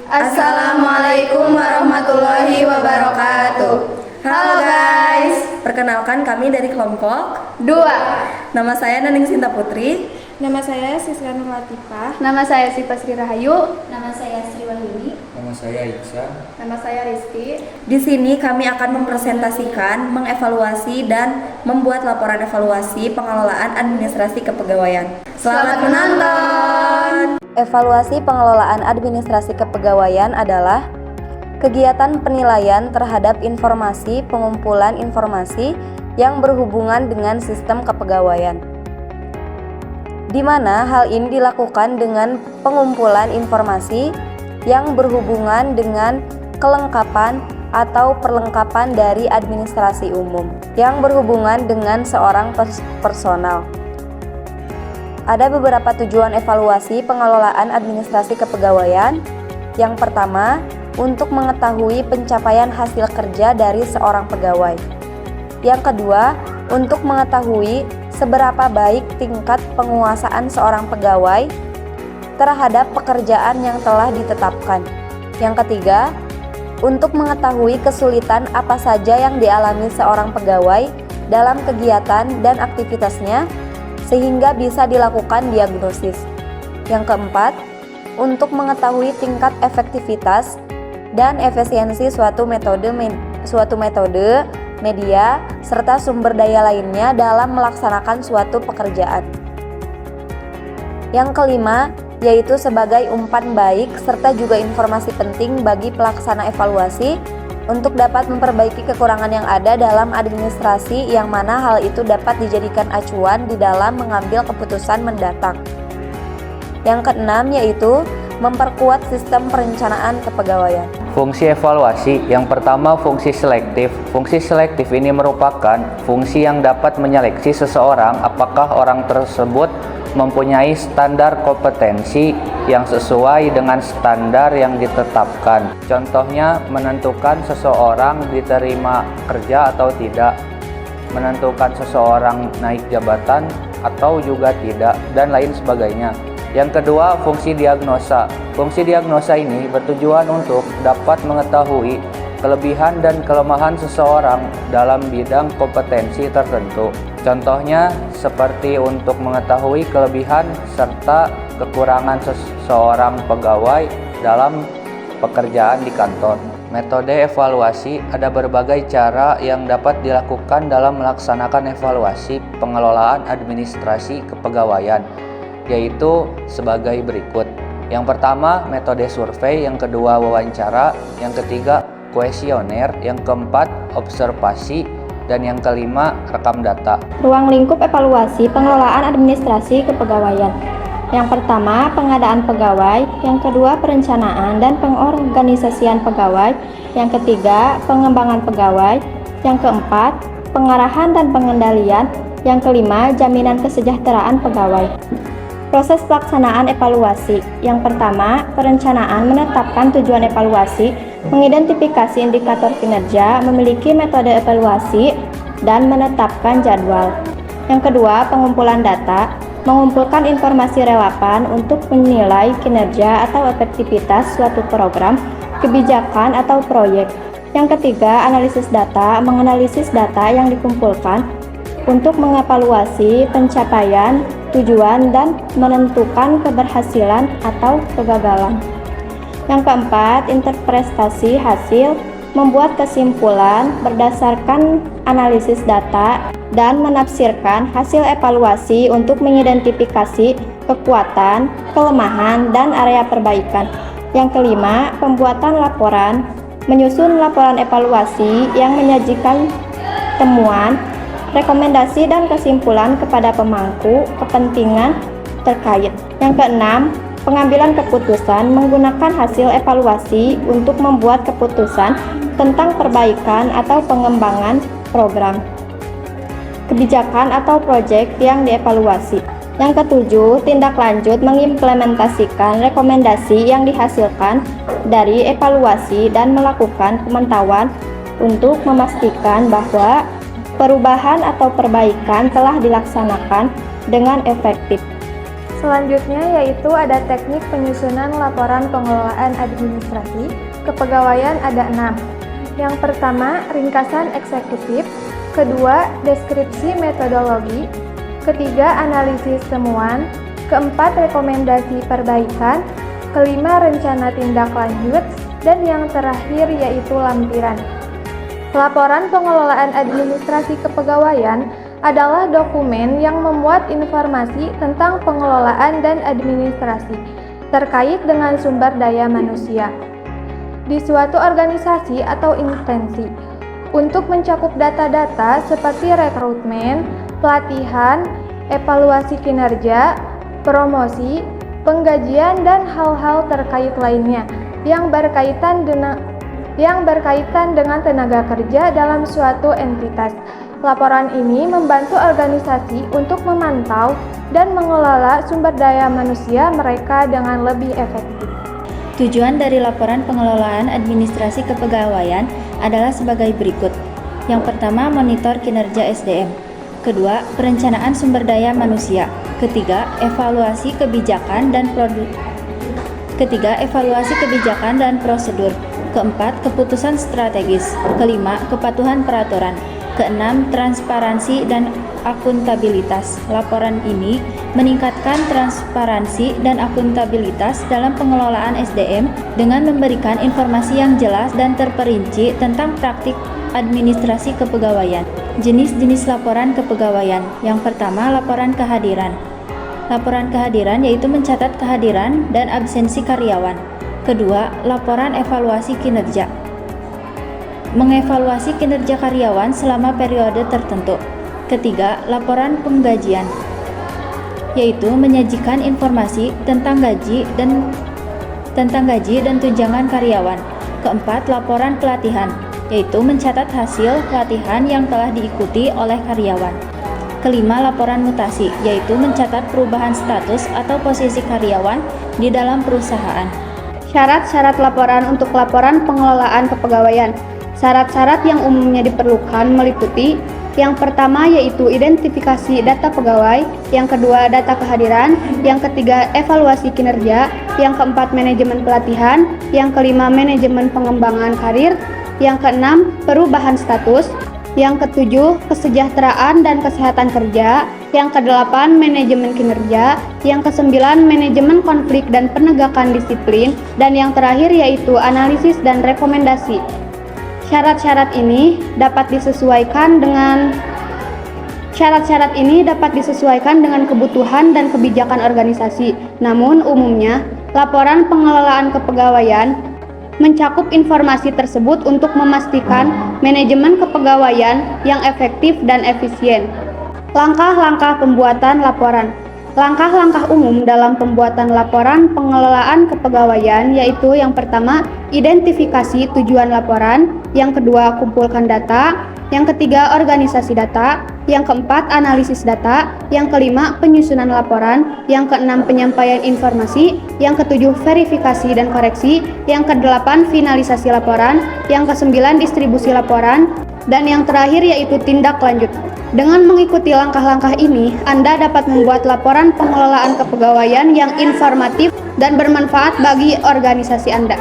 Assalamualaikum warahmatullahi wabarakatuh. Halo guys, Perkenalkan kami dari kelompok 2. Nama saya Naning Sinta Putri. Nama saya Siska Nur Latifah. Nama saya Siva Sri Rahayu. Nama saya Sri Wahyuni. Nama saya Iksan. Nama saya Rizky. Di sini kami akan mempresentasikan, mengevaluasi, dan membuat laporan evaluasi pengelolaan administrasi kepegawaian. Selamat menonton! Evaluasi pengelolaan administrasi kepegawaian adalah kegiatan penilaian terhadap informasi pengumpulan informasi yang berhubungan dengan sistem kepegawaian, di mana hal ini dilakukan dengan pengumpulan informasi yang berhubungan dengan kelengkapan atau perlengkapan dari administrasi umum yang berhubungan dengan seorang personal. Ada beberapa tujuan evaluasi pengelolaan administrasi kepegawaian. Yang pertama, untuk mengetahui pencapaian hasil kerja dari seorang pegawai. Yang kedua, untuk mengetahui seberapa baik tingkat penguasaan seorang pegawai terhadap pekerjaan yang telah ditetapkan. Yang ketiga, untuk mengetahui kesulitan apa saja yang dialami seorang pegawai dalam kegiatan dan aktivitasnya sehingga bisa dilakukan diagnosis. Yang keempat, untuk mengetahui tingkat efektivitas dan efisiensi suatu metode, media, serta sumber daya lainnya dalam melaksanakan suatu pekerjaan. Yang kelima, yaitu sebagai umpan baik serta juga informasi penting bagi pelaksana evaluasi untuk dapat memperbaiki kekurangan yang ada dalam administrasi, yang mana hal itu dapat dijadikan acuan di dalam mengambil keputusan mendatang. Yang keenam, yaitu memperkuat sistem perencanaan kepegawaian. Fungsi evaluasi yang pertama, fungsi selektif. Fungsi selektif ini merupakan fungsi yang dapat menyeleksi seseorang apakah orang tersebut mempunyai standar kompetensi yang sesuai dengan standar yang ditetapkan. Contohnya, menentukan seseorang diterima kerja atau tidak, menentukan seseorang naik jabatan atau juga tidak, dan lain sebagainya. Yang kedua, fungsi diagnosa. Fungsi diagnosa ini bertujuan untuk dapat mengetahui kelebihan dan kelemahan seseorang dalam bidang kompetensi tertentu. Contohnya seperti untuk mengetahui kelebihan serta kekurangan seseorang pegawai dalam pekerjaan di kantor. Metode evaluasi, ada berbagai cara yang dapat dilakukan dalam melaksanakan evaluasi pengelolaan administrasi kepegawaian, yaitu sebagai berikut. Yang pertama, metode survei, yang kedua wawancara, yang ketiga kuesioner, yang keempat observasi, dan yang kelima rekam data. Ruang lingkup evaluasi pengelolaan administrasi kepegawaian. Yang pertama, pengadaan pegawai. Yang kedua, perencanaan dan pengorganisasian pegawai. Yang ketiga, pengembangan pegawai. Yang keempat, pengarahan dan pengendalian. Yang kelima, jaminan kesejahteraan pegawai. Proses pelaksanaan evaluasi. Yang pertama, perencanaan menetapkan tujuan evaluasi, mengidentifikasi indikator kinerja, memiliki metode evaluasi, dan menetapkan jadwal. Yang kedua, pengumpulan data, mengumpulkan informasi relevan untuk menilai kinerja atau efektivitas suatu program, kebijakan, atau proyek. Yang ketiga, analisis data, menganalisis data yang dikumpulkan untuk mengevaluasi pencapaian, tujuan, dan menentukan keberhasilan atau kegagalan. Yang keempat, interpretasi hasil, membuat kesimpulan berdasarkan analisis data dan menafsirkan hasil evaluasi untuk mengidentifikasi kekuatan, kelemahan, dan area perbaikan. Yang kelima, pembuatan laporan, menyusun laporan evaluasi yang menyajikan temuan, rekomendasi, dan kesimpulan kepada pemangku kepentingan terkait. Yang keenam, pengambilan keputusan, menggunakan hasil evaluasi untuk membuat keputusan tentang perbaikan atau pengembangan program, kebijakan, atau proyek yang dievaluasi. Yang ketujuh, tindak lanjut, mengimplementasikan rekomendasi yang dihasilkan dari evaluasi dan melakukan pemantauan untuk memastikan bahwa perubahan atau perbaikan telah dilaksanakan dengan efektif. Selanjutnya yaitu ada teknik penyusunan laporan pengelolaan administrasi kepegawaian ada 6. Yang pertama, ringkasan eksekutif, kedua, deskripsi metodologi, ketiga, analisis temuan, keempat, rekomendasi perbaikan, kelima, rencana tindak lanjut, dan yang terakhir yaitu lampiran. Laporan pengelolaan administrasi kepegawaian adalah dokumen yang memuat informasi tentang pengelolaan dan administrasi terkait dengan sumber daya manusia di suatu organisasi atau instansi untuk mencakup data-data seperti rekrutmen, pelatihan, evaluasi kinerja, promosi, penggajian, dan hal-hal terkait lainnya yang berkaitan dengan tenaga kerja dalam suatu entitas. Laporan ini membantu organisasi untuk memantau dan mengelola sumber daya manusia mereka dengan lebih efektif. Tujuan dari laporan pengelolaan administrasi kepegawaian adalah sebagai berikut. Yang pertama, monitor kinerja SDM. Kedua, perencanaan sumber daya manusia. Ketiga, evaluasi kebijakan dan prosedur. Keempat, keputusan strategis. Kelima, kepatuhan peraturan. Keenam, transparansi dan akuntabilitas. Laporan ini meningkatkan transparansi dan akuntabilitas dalam pengelolaan SDM dengan memberikan informasi yang jelas dan terperinci tentang praktik administrasi kepegawaian. Jenis-jenis laporan kepegawaian. Yang pertama, laporan kehadiran. Laporan kehadiran yaitu mencatat kehadiran dan absensi karyawan. Kedua, laporan evaluasi kinerja. Mengevaluasi kinerja karyawan selama periode tertentu. Ketiga, laporan penggajian, yaitu menyajikan informasi tentang gaji dan tunjangan karyawan. Keempat, laporan pelatihan, yaitu mencatat hasil pelatihan yang telah diikuti oleh karyawan. Kelima, laporan mutasi, yaitu mencatat perubahan status atau posisi karyawan di dalam perusahaan. Syarat-syarat laporan untuk laporan pengelolaan kepegawaian. Syarat-syarat yang umumnya diperlukan meliputi: yang pertama yaitu identifikasi data pegawai, yang kedua data kehadiran, yang ketiga evaluasi kinerja, yang keempat manajemen pelatihan, yang kelima manajemen pengembangan karir, yang keenam perubahan status, yang ketujuh kesejahteraan dan kesehatan kerja, yang kedelapan manajemen kinerja, yang kesembilan manajemen konflik dan penegakan disiplin, dan yang terakhir yaitu analisis dan rekomendasi. Syarat-syarat ini dapat disesuaikan dengan kebutuhan dan kebijakan organisasi. Namun umumnya, laporan pengelolaan kepegawaian mencakup informasi tersebut untuk memastikan manajemen kepegawaian yang efektif dan efisien. Langkah-langkah pembuatan laporan. Langkah-langkah umum dalam pembuatan laporan pengelolaan kepegawaian yaitu: yang pertama, identifikasi tujuan laporan, yang kedua, kumpulkan data, yang ketiga, organisasi data, yang keempat, analisis data, yang kelima, penyusunan laporan, yang keenam, penyampaian informasi, yang ketujuh, verifikasi dan koreksi, yang kedelapan, finalisasi laporan, yang kesembilan, distribusi laporan, dan yang terakhir yaitu tindak lanjut. Dengan mengikuti langkah-langkah ini, Anda dapat membuat laporan pengelolaan kepegawaian yang informatif dan bermanfaat bagi organisasi Anda.